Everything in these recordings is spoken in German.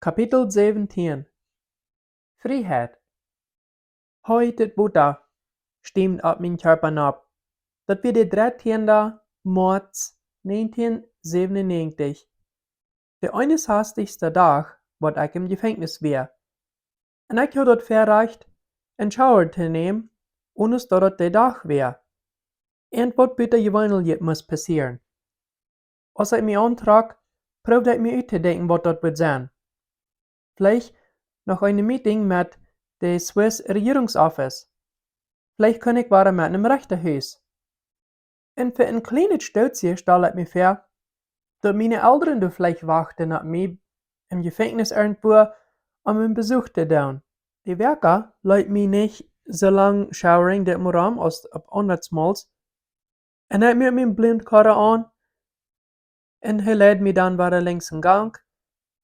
Kapitel 17 Freiheit. Heute Buddha stimmt ab mijn Körper ab. Dat wir de 13. März 1997. De 61. Dag wat ik im Gefängnis weer. En ik had dat verreicht, een shower te nemen, ohne dat het de dag weer. En wat bitte gewöhnlich muss passieren. Als ik me aantrok, probeerde ik me uit te denken wat dat wird zijn. Vielleicht noch eine Meeting mit der Swiss Regierungsoffice. Vielleicht kann ich waren mit einem Richterhuis. Und für ein kleines Stützchen stelle ich mir vor, dass meine Eltern da vielleicht warten auf mich im Gefängnis irgendwo, um einen Besuch zu tun. Die Werker lässt mich nicht so lange showering in im Raum als ab andersmals. Und er hat mir meinen Blindkarre an und er lädt mich dann wieder längs im Gang.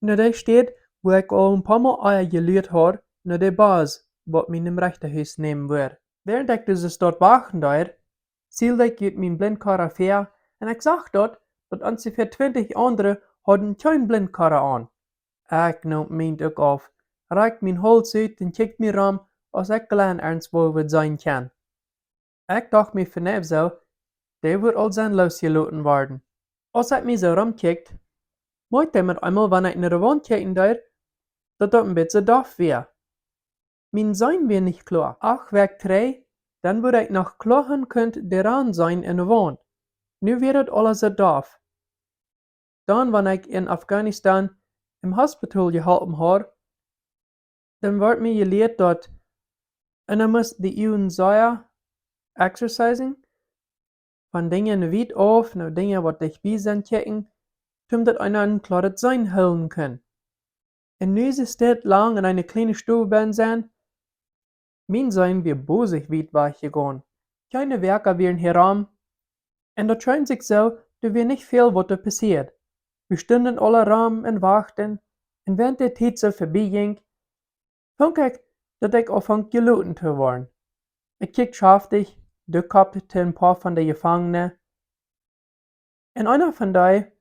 Und da steht, wo ich al ein paar Mal Eier gelüht habe, naar de Bas, wat mij in het rechterhuis nemen wil. Während ik dus dort wachten daar, zielde ik uit mijn blindkarre ver en ik zag dat ongeveer 20 anderen hadden geen blindkarre aan. Ik nam mijn ook af, reikt mijn hals uit en kijkt mij ram als ik klein ernst wat zijn kan. Ik dacht me vanaf zo, die wordt al zijn losgelaten worden. Als ik me zo ramkijkt, moet ik met eenmaal wanneer ik naar de wand kijken daar, dat een beetje doof weer. Mijn zijn weer niet klaar. Ach, werk 3, dan würde ik nog klagen kunt deraan zijn in de wand. Nu wird het alles zo doof. Dan, wanneer ik in Afghanistan im hospital geholpen heb, dan wordt me geleerd dat en dan moest die uwen zeer exercising van dingen weit af naar dingen wat dichtbij zijn kijken, dat einer een klaret zijn hullen kan. En nu ze steeds lang in eine kleine Stube ben zijn, min zijn wir bosig weit weggegaan. Keine Werker wären heran, en dat scheint sich so, dass wir nicht viel wat er passiert. Wir stünden alle rum en wachten, en während der Zeit so vorbeiging, fand ich, dat ich aufhang geluten zu worden. Ich kiek schaftig, de Kapitel ein paar von den Gefangenen, en einer von die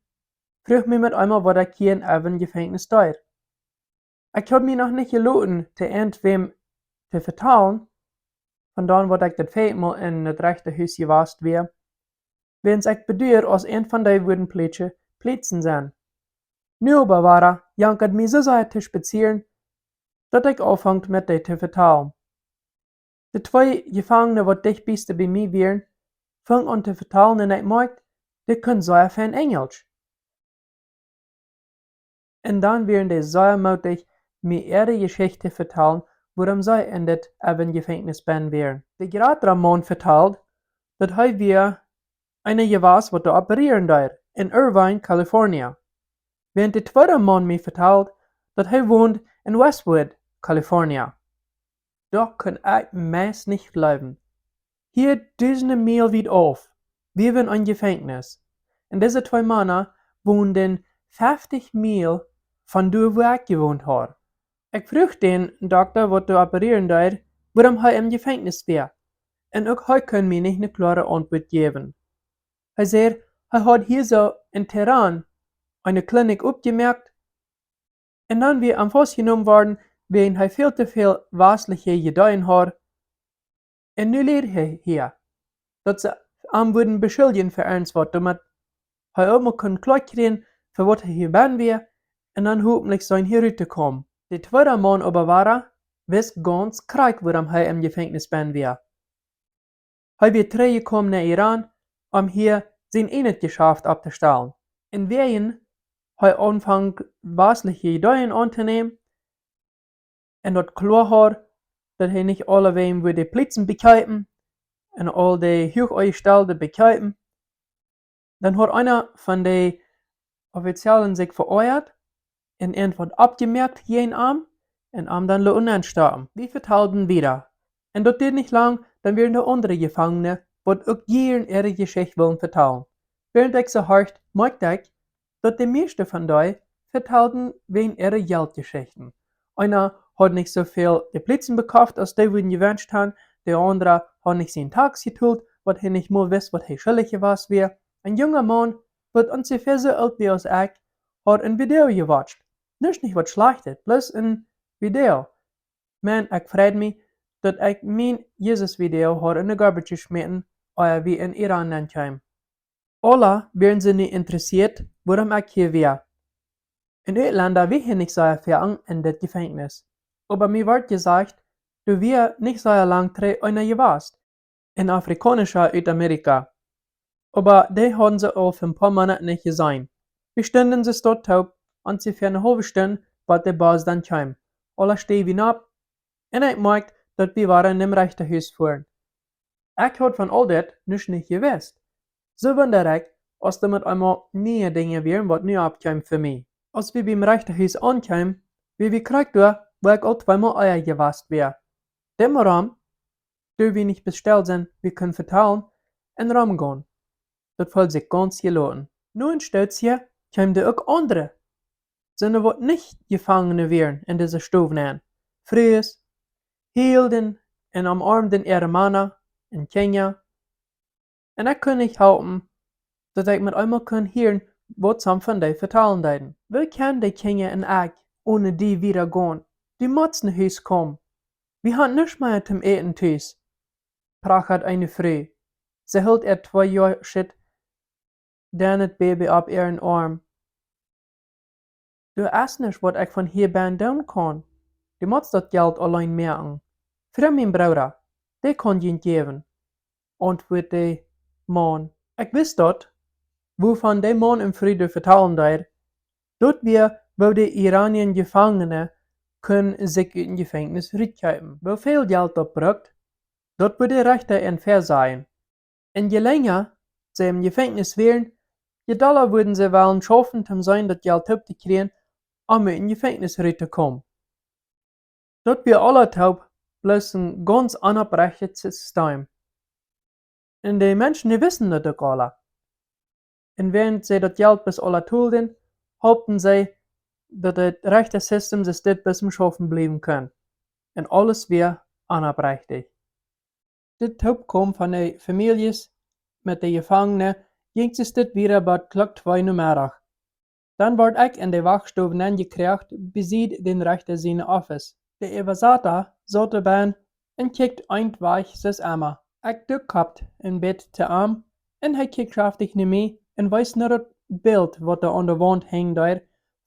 vroeg mich mit einmal, wat ich hier in Even Gefängnis deed. Ich had mich noch nicht geluten, zu irgendwem zu vertellen, von dann, wat ich das Feitmal in het rechterhuis geweest wäre, wens ich beduur als een von die würden Plätzen sein. Nu aber war jankert mich so sehr zu spazieren, dat ich aufhangt mit die zu vertellen. Die 2 Gefangenen, wat dichtbijste bei mir wären, fang an zu vertellen en ich merkt, die können sehr fein Englisch. Und dann wären die sehr mutig, mir ihre Geschichte vertellen, warum sie in das Gefängnis ben wären. Der gerade Mann vertellt, dass wir eine gewas, was da operieren da in Irvine, Kalifornien. Während der zweite Mann mir vertellt, dass wohnt in Westwood, Kalifornien. Doch kann ich meist nicht glauben. Hier düsene Mil weit auf. Wir waren ein Gefängnis. Und diese 2 Männer wohnen 50 Mil von da, wo ich gewohnt habe. Ich vroeg den Doktor, wat du operieren deed, waarom hij im Gefängnis wäre. En ook hij kon mir nicht eine klare Antwort geben. Er zei, hij had hier so in Teheran eine Klinik opgemerkt, en dan wir am vastgenomen worden, wegen hij veel te veel wasliche gedaan had. En nu leert hij hier, dat ze am würden beschuldigen für eins wat, damit hij ook mal kon klarkriegen, für wat hij hier ben weer, en dan hoffentlich zijn hier te komen. Der zweite Mann aber war, wist ganz krank, warum er im Gefängnis ben wäre. Er wird zurückgekommen nach Iran, hier sein Enet geschafft abzustellen. In Wien er anfang wasliche Ideen anzunehmen, und dort klar hat, dass er nicht alle wem die Plätze bekämpfen, und all die Hocheingestellten bekämpfen. Dann hat einer von den Offiziellen sich veräußert, en irgendwann abgemerkt jeden Arm en am dann unanstarben. Wir vertelten wieder. En dat deed nicht lang, dann werden de andere Gefangene, wat ook jeden ihre Geschichte wollen vertellen. Während ich so hart, merkte ich, dass die meisten von die vertelten wegen ihrer Geldgeschichten. Einer hat nicht so viel die Plätze bekauft, als die würden gewünscht haben, der andere hat nicht seinen Tax getult, wat er nicht mal wisst, wat er schuldig was wäre. Ein junger Mann, wat ungefähr so alt wie als ich, hat ein Video gewatscht. Nicht wat Schlechtes, bloß ein Video. Man, ich freut mich, dat ich mein Jesus-Video har in de garbage geschmeten, oder wie in Iran nankwam. Alle wären sie nicht interessiert, warum ich hier wäre. In Irland wie hier nicht so erfahren in das Gefängnis. Aber mir wird gesagt, du wär nicht so lang einer gewesen. In afrikanischer Südamerika. Aber die haben sie auch für ein paar Monate nicht gesehen. Wir standen sie dort taub, und sie für eine halbe Stunde, bis der Boss dann kam. Alle stehen ab, und ich merkte, dass wir waren im Richterhaus fuhren. Ich had von all das nicht gewusst. So wundere ich, als damit einmal neue Dinge wären, was nu abkam für mich. Als wir beim Richterhaus ankamen, wie wir kriegt wo ich auch zweimal Eier gewasst wär. Dem Raum, da wir nicht bestellt sind, wir können verteilen, in den Raum gehen. Das fühlt sich ganz geladen. Nur in Stötzchen kamen da auch andere. Sind was nicht Gefangene wären in dieser Stufe. Fries, hielden und umarmten ihre Männer in Kenia. Und ich kann nicht halten, dass ich mit einmal kann hören, was some von die vertellen deiden. Wie kann die Kenia und ich ohne die wieder gehen? Die müssen Haus kommen. Wir haben nicht mehr zum Eten Tisch. Prachat eine Frau. Sie hält 2 Jahre shit, dann das Baby ab ihren Arm. Du weißt nicht, was ich von hier ben tun kann. Du musst das Geld allein merken. Für mein Bruder, der kann ihn geben. Antwortet der Mann. Ich weiß dort, wovon der Mann im Frieden vertellen der. Dort wir, wo die iranischen Gefangene können sich in Gefängnis rückkehren. Wo viel Geld dort braucht, dort wird der Richter entfernt sein. Und je länger sie im Gefängnis wären, je doller würden sie wollen schaffen, um sein das Geld zu kriegen, um in Gefängnis reinzukommen. Dort wir alle taub, bloß ein ganz unabbrechtes System. Und die Menschen, die wissen das auch alle. Und während sie das Geld bis alle tulden, hofften sie, dass das rechte System sich das bis zum Schaffen bleiben kann. Und alles wäre unabbrechlich. Das Hauptkommen von den Familien mit den Gefangenen ging es das wieder bei Klock 2 Nummer. Dann wurde ich in die Wachstube angekriegt, besieht den Richter seine Office. Der Evasator saß dabei und kickt einfach das Arme. Ich gehabt im Bett zu Arm und er kickt kraftig nicht mehr und weiß nur das Bild, was da an der Wand hängt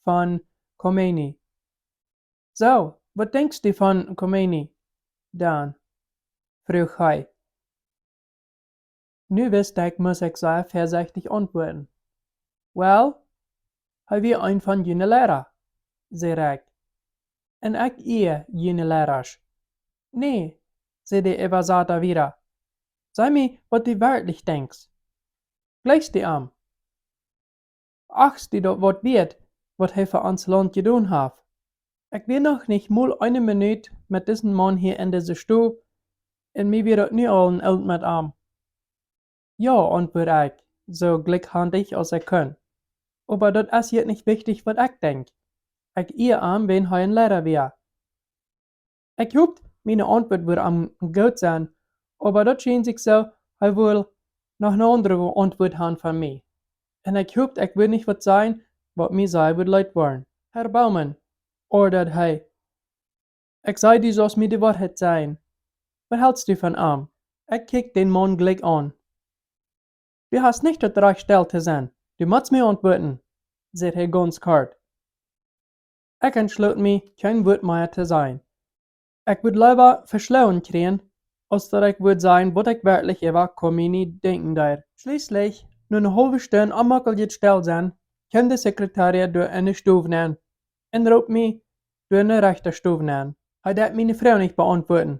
von Khomeini. So, was denkst du von Khomeini? Dann, frug er. Nu wist ich, muss ich sehr vorsichtig antworten. Well, hij wie ein von jene Lehrer, zei ich. En ich jene Lehrers. Nee, zei der Evasator wieder. Sei mir, was du wirklich denkst. Gleichst die an. Achst du dort wat wird, wat hij für uns Land getan hat. Ich will noch nicht mal eine Minute mit diesem Mann hier in dieser Stube, und mir wird nie allen alt mit arm. Ja, antworte ich, so gleichhandig als ich kann. Aber das ist jetzt nicht wichtig, was ich denk. Ich arm, wenn er ein Lehrer wäre. Ich hoffe, meine Antwort wird am gut sein, aber das scheint sich so, er will noch eine andere Antwort haben von mir. Und ich hoffe, ich will nicht was sein, was mir sei wird leid worden. Herr Baumann, ordert er. Ich sei, du sollst mir die Wahrheit sein. Was hältst du von ihm? Ich kick den Mann gleich an. Du hast nicht das Recht, still zu sein. Du musst mir antworten, sagt er ganz kalt. Ich entschloss mich, kein Wort mehr zu sein. Ich würde lieber verschlauen kriegen, als dass ich würde sein, was ich wirklich über Khomeini denken darf. Schließlich, nur eine halbe Stunde am Mockel jetzt still sein, kann der Sekretär durch eine Stufe nehmen und ruft mich durch eine rechte Stufe nehmen. Er darf meine Frau nicht beantworten,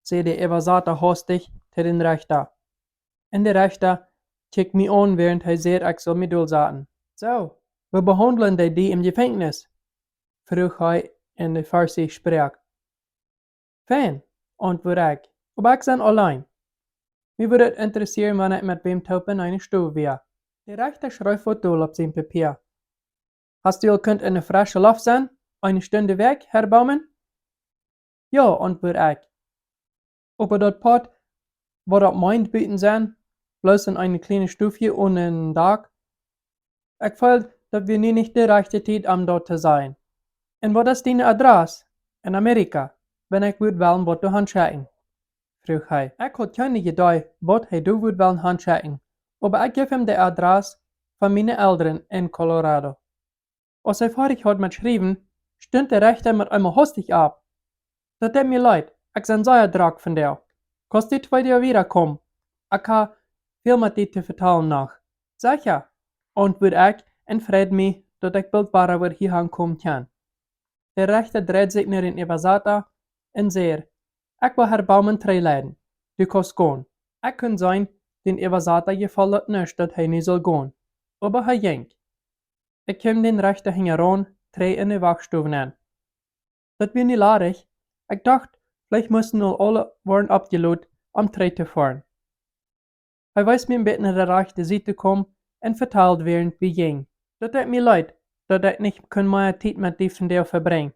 sagt der Evasator hastig zu den Richter. Und der Richter kickt mich an, während er sagt, ich soll mich durchsaten. So, wir behandeln die im Gefängnis? Frug er in der Farsi Sprache. Fein, antwortet ich, aber ich bin allein. Mir würde es interessieren, wenn ich mit wem taub in eine Stube wäre. Der Richter schreibt Foto auf sein Papier. Hast du könnt in der frische Luft sein? Eine Stunde weg, Herr Baumann? Ja, antwortet ich. Aber das Part, wo das meint bieten sein, bloß in eine kleine Stufe ohne einen Tag. Ich fühle, dass wir nie nicht die rechte Zeit am dort zu sein. En wat is deine adres in Amerika, wenn ik would willen wat du handchecken? Vroeg hij. Ik had geen idee wat hij do would willen handchecken, aber ik gaf hem de adres van mijn Eltern in Colorado. Als hij fertig had met schrijven, stond de rechter met einmal hastig ab. Dat deed mir leid, ik zijn zeer drag van jou. Kost dit twee jaar wiederkommen? Ik ha veel met dit te vertellen nog. Sicher, antwoord ik en vreed me dat ik bald weer hier aankomen kan. De rechter dreht zich naar een Übersetzer en zei, ik wil Herr Baumann traileiden. Du kannst gaan. Ik kan zijn, den Übersetzer gefällt het nicht, dat hij niet zal gaan. Aber hij ging. Ik kwam den rechter hingeran, trei in de wachtstube aan. Dat weer niet larig. Ik dacht, vielleicht müssen al alle worden abgeloot om trei te fahren. Hij weist mir een beetje naar de rechte Seite kommen en vertelt während wie ging. Dat deed mir leid, dat ik niet kan meer tijd met die van jou verbringen,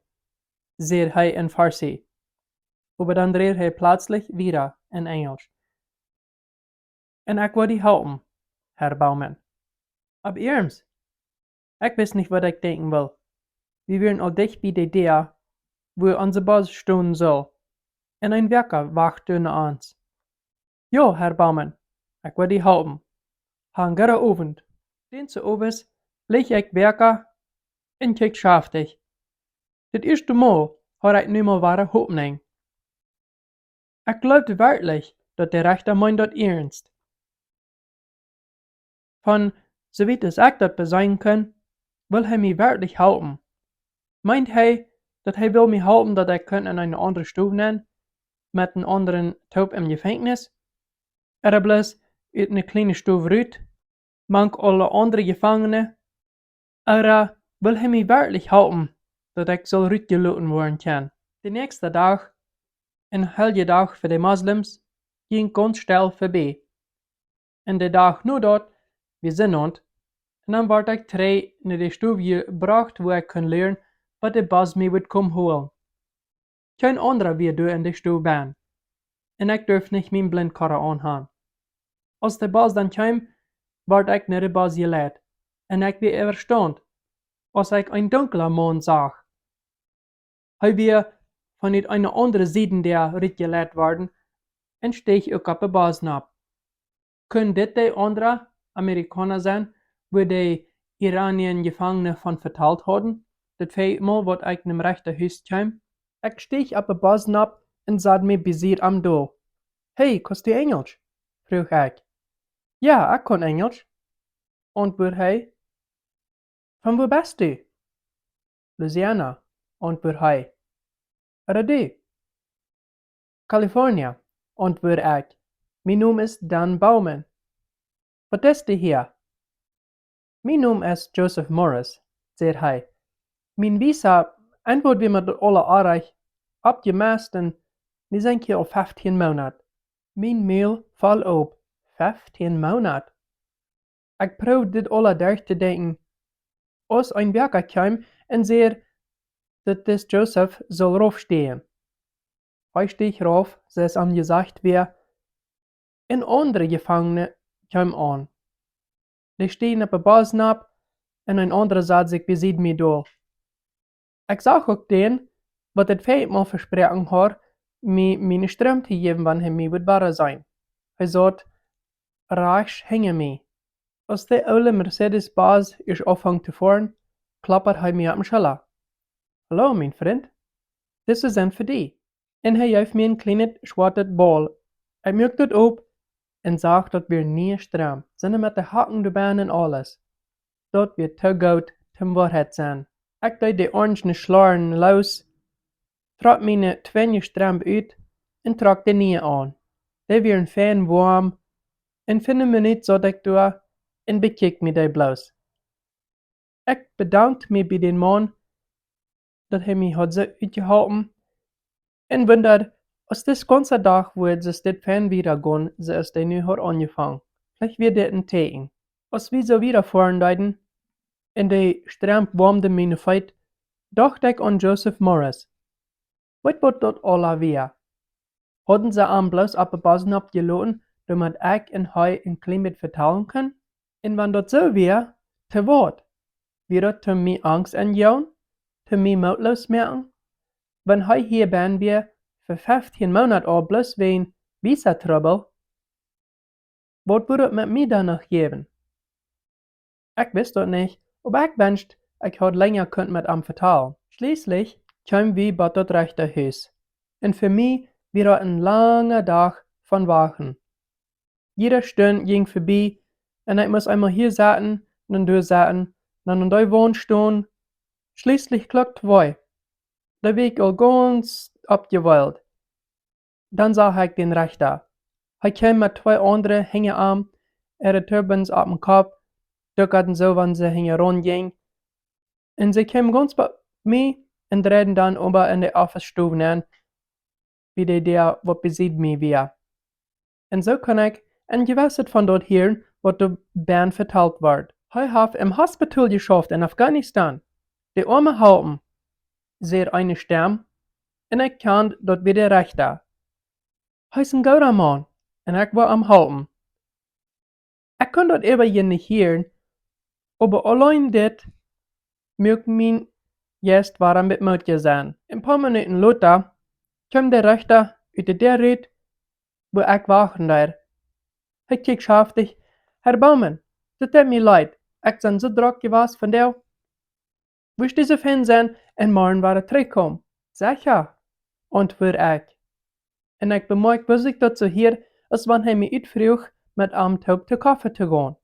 zei hij in Farsi. Aber dann dreht hij plötzlich wieder in Englisch. En ik wil die helpen, Herr Baumann. Ab Irms. Ik wist nicht, wat ik denken will. Wir wären al dicht bei der Idee, wo onze Bus stehen soll. En ein Werker wacht unter uns. Jo, Herr Baumann, ik wil die helpen. Han gere Abend. Dienste Obers leg ik werken en kijk schaftig. Dit eerste Mal had ik nu mal ware Hoffnung. Ik geloofde werkelijk dat de rechter meint dat ernst. Van, zoviet als ik dat bezien kan, wil hij mij werkelijk helpen. Meint hij dat hij wil mij helpen dat ik kan in een andere stoel nemen, met een andere top im Gefängnis? Er bloß uit een kleine stoel uit, mank alle andere Gefangenen? Er wil hij mij werkelijk helpen dat ik zal uitgelaten worden kan. De nächste dag, een heilige dag voor de moslims, ging ganz stil voorbij. En de dag nu dat, we zijn ont, en dan werd ik terug naar de stoel gebracht waar ik kon leren wat de bus me would komen holen. Geen andere weer door in de stoel ben. En ik durf niet mijn blindkarre aanhaan. Als de bus dan kwam, werd ik naar de bus geleid. En ik weer overstond, als ik een donkere man zag. Hij weer vanuit een andere zijde der rit geleid worden en steeg ook op de bus op. Kunnen dit de andere Amerikaner zijn, waar de Iranien Gevangenen van verteld hadden? Dat feitmal wat ik in rechte huis kwam. Ik steeg op de bus op en zat me bezier am doel. Hey, kost u Engels? Vroeg ik. Ja, ik kon Engels, antwoordde hij. Van waar bist u? Louisiana, antwoordde hij. En du? California, antwoordde ik. Mijn naam is Dan Baumann. Wat is die hier? Mijn naam is Joseph Morris, zei hij. Mijn visa antwoord weer met alle aardig opgemaakt en nu zijn hier al 15 maanden. Mijn mail valt op 15 maanden. Ik probeer dit alle durch te denken. Als een werker kwam en zei dat des Joseph zal raufstehen. Hij steeg rauf, zoals am gesagt weer. Een andere Gefangene kwam aan. Die stehen op de bus op en een andere zat zich bezit me door. Ik zag ook den, wat het feitmal verspreken had, me mijn stroom te geven wanneer hij me would barren zijn. Hij zei, rechts hingen me. Als de oude Mercedes-Bus is afhangt te fahren, klappert hij me op mijn schouder. Hallo, mijn vriend. Dit is een voor die. En hij geeft me een kleine zwarte bal. Ik merkte het op en zag dat weer niet stroom. Zijn met de hakken erbij en alles. Dat weer te goed te waarheid zijn. Ik deed de orange slaren los, trok mijn tweede stroom uit en trok de nieuwe aan. Die weer fijn warm en 5 minuten zat ik door en bekeek me die bloos. Ik bedankte me bij den man dat hij me had uitgeholpen en wunderde, als dit ganze dag wordt ze dit fijn weer gaan, zoals die nu had aangevangen. Vielleicht wird dit een teken. Als we zo weer fahren deiden, en de stroom warmde mijn feit, dacht ik aan Joseph Morris. Wat wordt dat alweer? Hadden ze aan bloos op de basen opgelaten, damit ik en hij een klein beetje vertellen kan? En wanneer dat zo weer, te wat? Weer dat te mij angst en jou? te mij moutloos merken? Wenn hij hier ben wir für 15 Monate al bloß wegen Visa-Trouble, wat würde het met mij dan nog geben? Ich wist dat nicht, aber ich wünscht, ich had länger könnt mit am vertalen. Schließlich kamen wir bei das Richterhuis. Und für mich war das ein langer Tag von Wachen. Jede Stunde ging vorbei und ich muss einmal hier sitzen, dann da sitzen, dann in der Wohnstube. Schließlich klockt 2. Da war ich all ganz abgeweilt. Dann sah ich den Richter. Er kam mit 2 anderen Hängearmen, ihre Turbans auf dem Kopf, duckten so, wenn sie heranging. Und sie kamen ganz bei mir und drehten dann über in die Office-Stube an, wie der, was besieht mir war. Und so kann ich ein Gewissheit von dort hören, was der Bern vertalt wird. Er hat im Hospital geschafft in Afghanistan. Die arme Haupen, sehr eine Stamm, und ich kann dort wieder Richter. Er ist ein guter Mann, und ich war am Haupen. Ich kann dort eben hier nicht hören, aber allein das mögt mein jetzt war mit Mutje sein. Ein paar Minuten später kam der Richter uit der Red, wo ich wachen da. Er kiek schaftig, Herr Baumann, das tut mir leid, ich bin so druck gewesen von dir. Willst du so fein sein, und morgen war er zurückkommen? Sicher, antwortet ich. Und ich bemerkt, was ich dazu hier, als wenn er mich uitvroeg, mit einem Tag zu Kaffee zu gehen.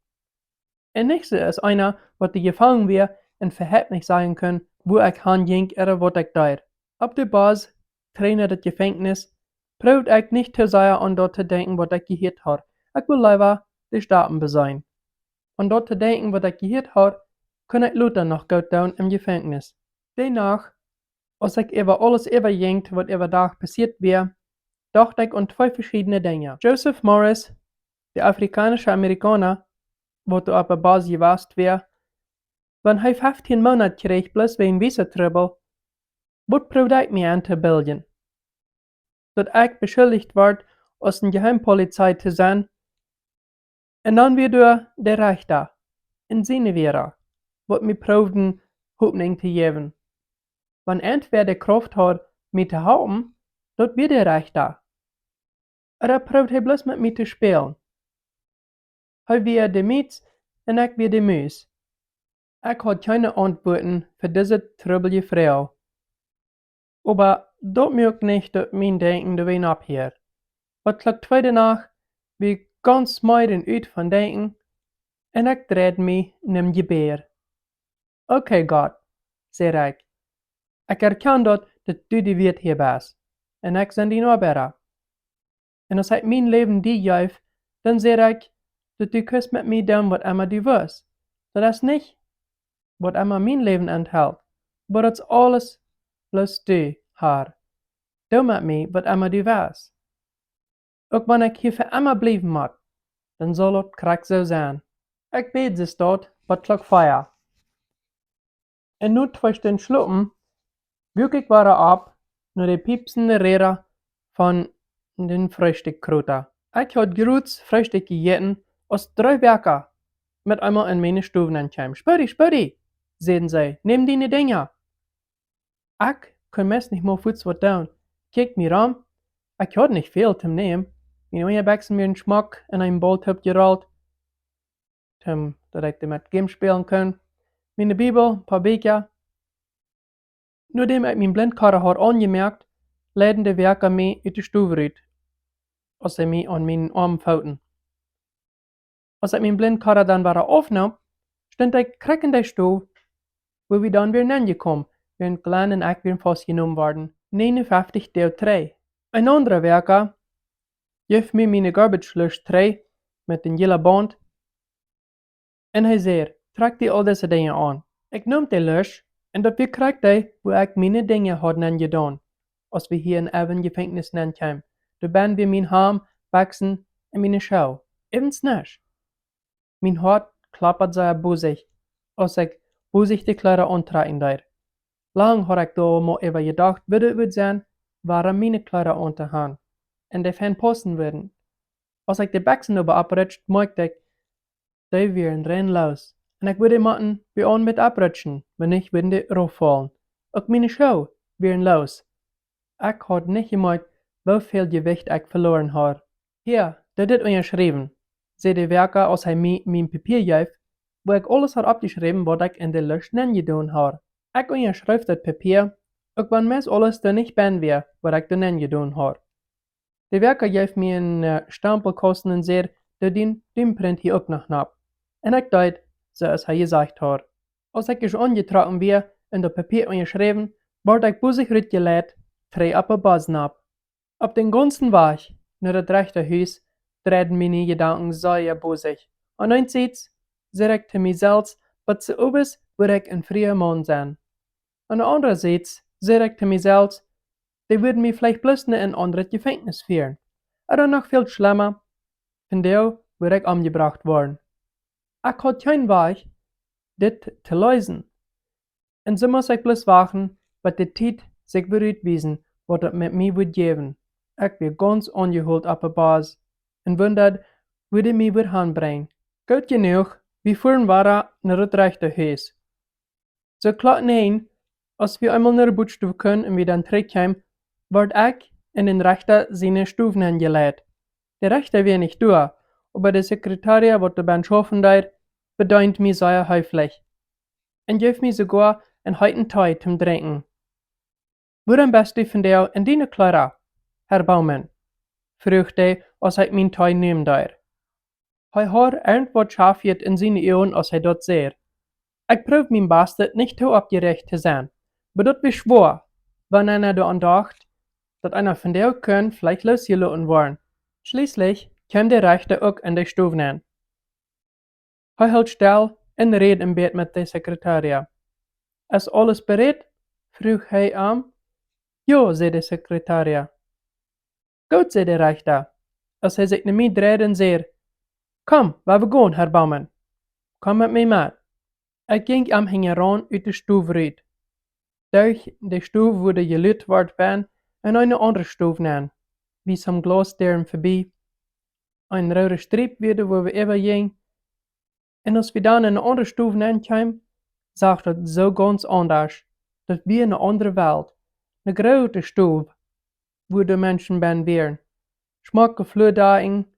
Und nicht so als einer, was die gefangen wäre, und verhält nicht sagen können, wo ich hinging oder was ich da. Ab der Bas, Trainer des Gefängnis, braucht ich nicht zu sehr an dort zu denken, was ich gehört habe. Ich will lieber die Staaten besein. An dort zu denken, was ich gehört habe, kann ich Luther noch gut tun im Gefängnis. Danach, als ich über alles überjingt, was über Tag passiert wäre, dachte ich an 2 verschiedene Dinge. Joseph Morris, der afrikanische Amerikaner, wo du auf der Basis gewesen wäre, wenn er 15 Monate kriegt, bloß wegen Visa-Trouble, was probiert ich mir anzubilden? Dass ich beschuldigt wird, aus der Geheimpolizei zu sein, und dann wieder der Richter, in seine Wäre, was mir probieren, Hoffnung zu geben. Wenn entweder der Kraft hat, mich zu haben, dort wird der Richter. Oder probiert er bloß mit mir zu spielen. Er wie der Mietz und ich wie der Müs. Ich habe keine Antworten für diese trübelige Frau. Aber das mögt nicht durch mein Denken darin abhört. Was klagt 2 danach, wie ganz meiden uit von Denken, und ich dreht mich in dem Gebär. Okay, Gott, sag ich. Ich erkenne dort, dass du die Wirt hier bist, und ich sind die Arbeiter. Und als ich mein Leben dir gebe, dann sag ich, dass du kannst mit mir tun, was immer du willst. Das ist nicht, was immer mein Leben enthält, aber das alles bloß du, Herr. Du mit mir, was immer du willst. Auch wenn ich hier für immer bleiben muss, dann soll es korrekt so sein. Ich bete es dort, was Klock 4. Und nur 2 Stunden schluppen, wirklich war ab, nur die piepsende Rede von den Frühstückkräuter. Ich hatte gerührt Frühstück gegessen, aus 3 Werken, mit einmal in meine Stufen ankam. Spödi, sehen sie, nimm deine Dinger. Ich kann meist nicht mal Fuß was tun. Kiek mir an, ich hatte nicht viel zum nehmen. Meine Eierbäckchen mir einen Schmack in einen Balltop gerollt, dass ich damit Game spielen kann. Meine Bibel, ein paar Bücher. Nachdem ich mein Blindkarte hat angemerkt, leiden die Werke mich aus der Stube raus, als sie mich an meinen Armen pfoten. Als ich mein Blindkarte dann wieder aufnahm, stand ich krieg in der Stube, wo wir dann wieder angekommen, während Glenn und ich wieder festgenommen worden. 59 Deel 3. Ein anderer Werker gaf mir meine Garbage-Lush 3 mit den yellow Band, und er zei, trag die all diese Dinge an. Ich nahm die Lush, und dat wir kriegt hij, wo ich meine Dinge hadden angedaan, als wir hier in Evan Gefängnis kamen. Da ben wir mein Ham, Wachsen und meine Schau. Eben snash. Mein Hart klappert sehr busig, als ich busig die Kleider antragen da. Lang had ich da mal über gedacht, wie das wird sein, waren meine Kleider unterhand, und die fan passen würden. Als ich die Wachsen aber abrutscht, merkte ich, die wären rein los. Und ich würde jemanden wie an mit abrutschen, wenn nicht würden die rauffallen. Ook mijn show weer los. Ik had niet gemerkt hoeveel gewicht ik verloren had. Hier, dat is onderschreven, zei de werker als hij mij mijn papier geeft, waar ik alles had opgeschreven wat ik in de lust gedaan had. Ik onderschreef dat papier, ook wanneer alles er niet ben weer, wat ik dan gedaan had. De werker geeft mij een stempelkosten en zei dat die duimprint hier ook nog nap. En ik deed zoals hij gezegd had. Als ik eens aangetrokken weer en dat papier onderschreven, word ik boezig uitgeleid, vrij op een bas nap. Op den ganzen Weg naar het rechterhuis draaiden meine Gedanken sehr boezig. Einerseits zei ik te mezelf dat ze ouders wil ik een vrije man zijn. En andererseits zei ik te mezelf, die würden mich vielleicht bloß in een ander Gefängnis führen. Oder noch viel schlimmer, von der würde ich umgebracht worden. Ich had keinen Weg, dit te lösen. En so muss ich bloß wachen, wat de tijd sich wird uitwijzen, wat het met mij wird geben. Ik weer ganz ongeholt op de baas, en wundert, wo die mij wird aanbrengen. Goed genoeg, wie fuhren waren naar het rechterhuis. So klar nein, als wir einmal naar de boetstoel kunnen en we dan terugkomen, word ik in den Rechter seine Stufen hingelegt. Der Rechter wäre nicht da, aber der Sekretär, wat de beim Schaffen deed, bedient mich sehr höflich. En geeft mir sogar einen heiten Tee zum Trinken. Woran bist du von der in deine Kleider, Herr Baumann? Vroeg hij als hij mijn Tee nemen deed. Hij had irgendwas schaafjes in seine Ohren als hij dat zei. Ik proef mijn beste nicht te opgerecht te zijn, maar dat was schwor, wanneer er daran dacht, dat einer von der können vielleicht losgelassen worden. Schließlich kam der Rechter auch in die Stube an. Hij hield stil en reed im Bett mit der Sekretärin. Ist alles bereit? Vroeg hij aan. Ja, zei de Sekretärin. Gut, zei de Rechter, als hij zich naar mij draaide en zei, Kom, waar we gaan, Herr Baumann. Kom met mij mee. Ik ging am heran uit de stube uit. Durch de stube wurde geluid wordt van en eine andere stube aan. Wie zum Glas deren voorbij. Een rode streep wieder, wo we even gingen. En als we dan in een andere stube aankwamen, zag het zo ganz anders. Dat wie in een andere Welt. Een grote stube, wo de mensen ben weer. Schmakke vloerdagen.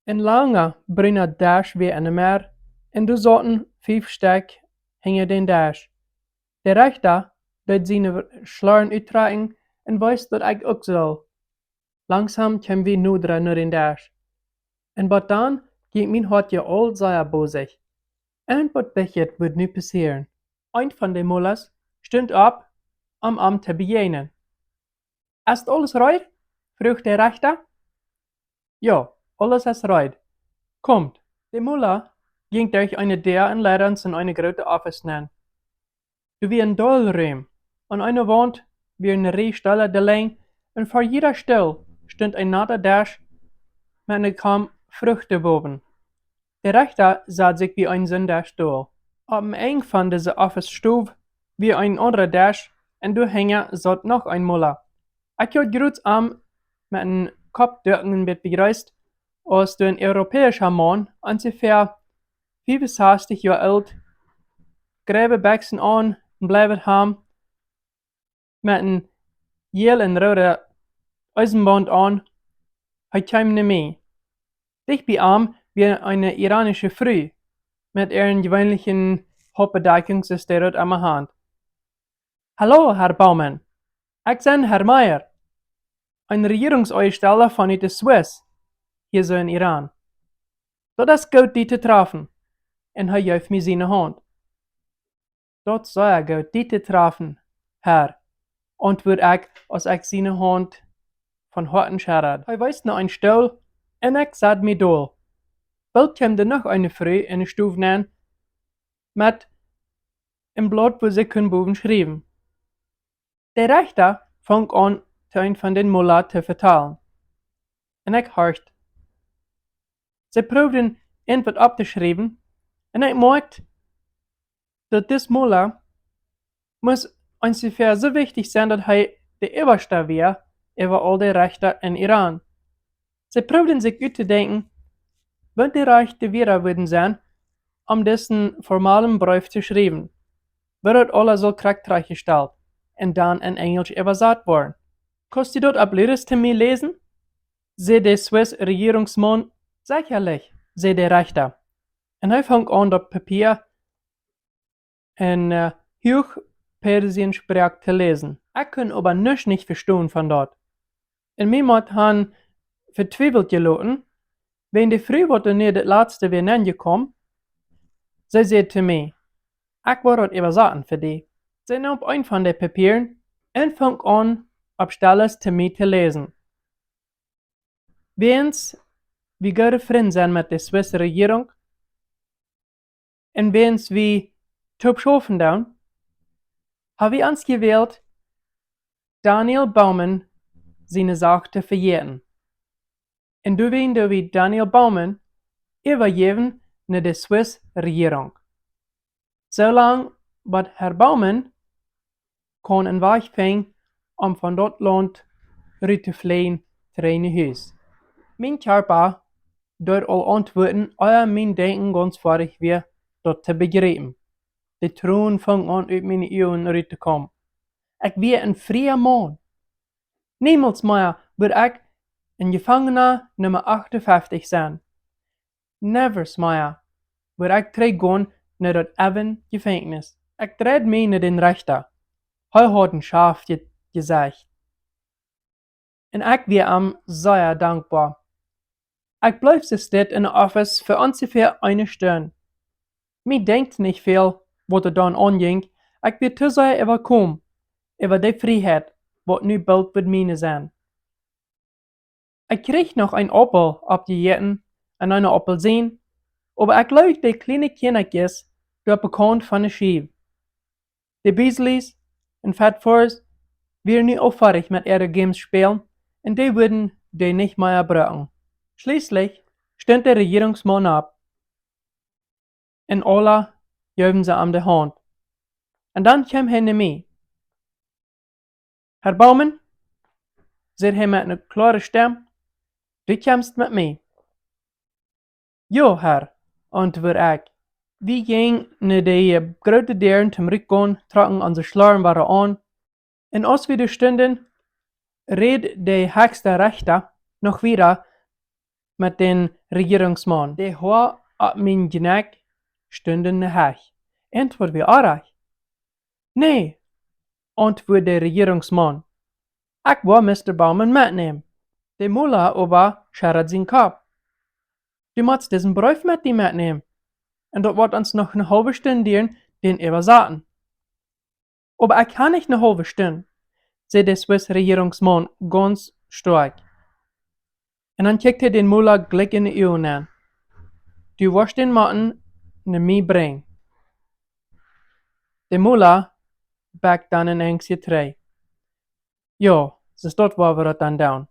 Een lange bruine dash weer in de meer. En er zaten 5 stek hingen den dash. De rechter deed zijn slaren uitdragen en wist dat ik ook zal. Langsam kwam we noodra naar den dash. En wat dan ging mijn hartje al zeer bozig. En wat weet wordt nu passeren? Een van de mullers stond op om te beginnen. Is alles right? Vroeg de rechter. Ja, alles is right. Kommt. De muller ging durch eine Deur en leidde ons in eine grote office nein. Du wie ein Dollraum. An einer Wand wie eine Rehstelle de Länge und vor jeder Stelle stond ein natter Dash mit einer Kam Früchte boven. Der Rechter zat sich wie ein Sonderstuhl. Am Ende von dieser Office-Stube wie ein anderer Dash und durchhänger zat noch ein Muller. Ich had groß am mit einem Kopfdürken wird begrüßt, als du ein europäischer Mann, ungefähr 65 Jahre alt, gräbe Bächsen an und bleibt ham, mit einem gel und roten Eisenband an, hij kam nicht mehr. Dicht bei ihm wie eine iranische Frau, mit ihren gewöhnlichen Hoppedeckungssystem an der Hand. Hallo, Herr Baumann. Ich bin Herr Meier, ein Regierungsaussteller von der Swiss, hier so in Iran. Dat is goed die te treffen. En hij geeft mij zijn hand. Dat zou goed die te treffen, Herr, antwoord ik als ik zijn hand van harten schadde. Hij wijst naar een stoel en ik zat mij dol. Bald kwam er nog een vrouw in de stoel aan met een blad waar ze kon boven schrijven. De rechter fang aan een van den Mullah te vertalen. En ik hoorde. Ze proefden iets op te schrijven en ik merkte dat deze Mullah moest ongeveer zo wichtig zijn dat hij de oberste was over al de rechten in Iran. Ze proefden zich uit te denken wat de rechten weer würden zijn om dessen formalen brief te schrijven, werd het alles zo krachtreich gesteld. en dan in Englisch übersetzt worden. Kannst du dort ablöres zu mir lesen? Zei de Swiss regeringsman, sicherlich, zei de Rechter. En hij fängt an, dat Papier in Hochpersiensprach zu lesen. Ich kann aber nichts nicht verstehen von dort. En mij moet han vertwijfeld gelaten, wenn die Frau, wat er neer het laatste weer aangekomen, zij zei zu mir, ich war dort übersetzen für die. Sie nahm ein von den Papieren und fängt an, auf Stelles zu mir zu lesen. Wens wir gute Freunde sind mit der Swiss Regierung und wens wir top schaffen dann, haben wir uns gewählt, Daniel Baumann seine Sache zu verjähren. Und du wir Daniel Baumann übergeben nach der Swiss Regierung. Solange wat Herr Baumann kon een weg fing om van dat land uit te vliegen naar een huis. Mijn Körper door al antwoorden, mijn denken ganz vaardig weer dat te begrijpen. De troon fing aan uit mijn ogen uit te komen. Ik weer een vrije man. Niemals meer wil ik een gevangene nummer 58 zijn. Nevers meer wil ik teruggaan naar dat even gevangenis. Ik dreid mij naar den Rechter. Hij had een schaaf gezegd. En ik weer hem zeer dankbaar. Ik blijf zitten in de office voor ongeveer eine Stunde. Mij denkt niet veel wat er dan aanging. Ik weer te zeer overkomen over die vrijheid wat nu bald wird meine zijn. Ik kreeg nog een appel opgegeten en een appelsien, aber ik geloof die kleine kindertjes door bekend van de schief. De Beasleys en Fatfours weer nu aufhörig mit ihre Games spielen und die würden die nicht mehr brauchen. Schließlich stand der Regierungsmann ab und alle gaben sie ihm die Hand. Und dann kam er zu mir. Herr Baumann, sagt er mit einer klaren Stimme, du kommst mit mir. Ja, Herr, antwortete ich. Wir gingen naar de grote deuren zum Rückgehen, trokken onze Schlaren waren an, und als wir da standen, red der höchste Richter noch wieder mit den Regierungsmann. Die Haar ab mein Genick standen nach. Antwort wie arg. Nee, antwortet der Regierungsmann. Ich war Mr. Baumann mitnehmen. Der Mullah aber scharret seinen Kopf. Du musst diesen Brief mit dir mitnehmen. Und dort wird uns noch eine halbe Stunde dauern, den übersaten. Aber ich kann nicht eine halbe Stunde, sagt der Swiss Regierungsmann ganz stark. Und dann kijkt er den Mullah gleich in die Augen an. Du wirst den Mann nach mir bringen. Der Mullah backt dann in Angst trei. Ja, das ist dort, wo wir dann down.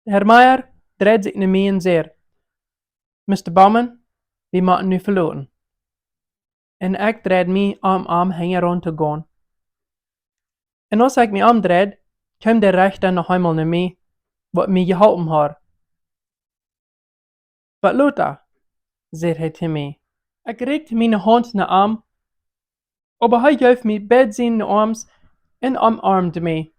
Herr Meier dreht sich nach mir und sagt, Mr. Baumann, wir müssen nu verloren. En ik dreid mij om heen rond te gaan. En als ik mij omdreid, komt de rechter nog eenmaal naar mij, wat mij geholpen had. Wat Lothar, zei hij te mij. Ik reikte mijn hand naar hem, aber hij gaf mij beide zijn arms en omarmde mij.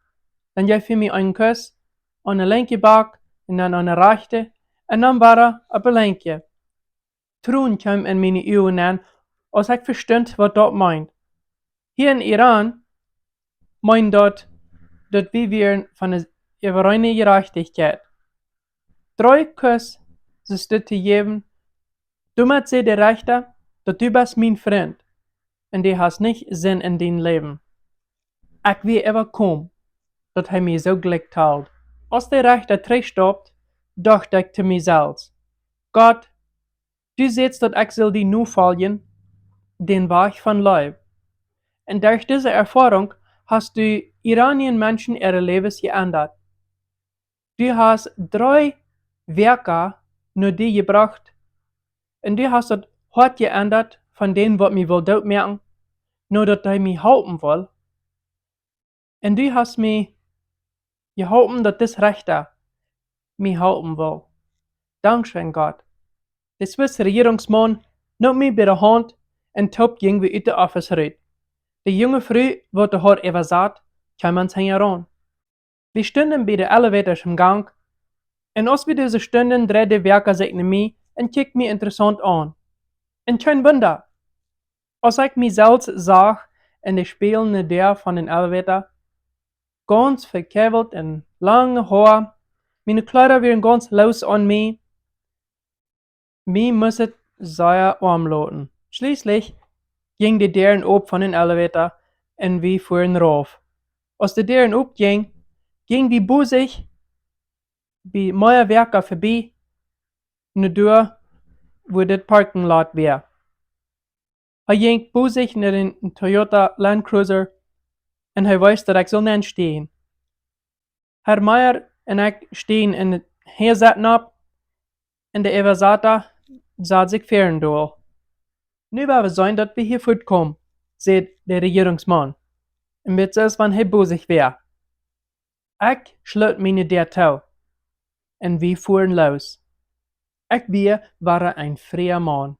Dan gaf hij mij een kus aan de linke bak en dan aan de rechte, en dan weer op de linke. Troen kwam in mijn ogen aan, als ik verstond wat dat meint. Hier in Iran meint dat wir weer van de soevereine gerechtigheid. 3 kus is dit te geven. Damit zei de rechter, dat du bist mijn vriend, en die hast nicht zin in dein Leben. Ik weet overkom, dat hij mij zo gelijk talt. Als de rechter terugstopt, dacht ik te mijzelf, Gott, du siehst, dat ik zal die nu volgen, den Weg von Leib. Und durch diese Erfahrung hast du iranischen Menschen ihre Lebens geändert. Du hast 3 Werke nur die gebracht und du hast das hart geändert von denen, was mir wohl dort merken, nur dass ich mich helfen will. Und du hast mir geholfen, dass das Rechter mich helfen will. Dankeschön, Gott. Der Swiss Regierungsmann nimmt mich bei der Hand und top ging wir uit de office uit. De jonge Frau, wat de haar even zat, kwam ans heran. Wir stonden bij de elevators im Gang, en als wir diese stonden, dreht de werker zich naar mij en kijkt mij interessant aan. En kein Wunder, als ik mezelf zag in de spelende deur van een elevator, ganz verkabelt en lange haar, meine Kleider waren ganz los an mij, mij moest het sehr arm laten. Schließlich ging de deuren op van een elevator en wir fuhren rauf. Als de deuren opging, ging wie boezig bij mooie werker voorbij, naar deur wo dit parkenlot weer. Hij ging boezig naar een Toyota Land Cruiser en hij wist dat ik zal niet stehen. Herr Meier en ik stehen in het heerzetten op en de Evasator zat zich veren door. Nu waar we zijn dat we hier voortkomen, zei de regeringsman. En met zoals van hij boezig weer. Ik sloot mijn deur toe en we fuhren los. Ik weer waren een vrije man.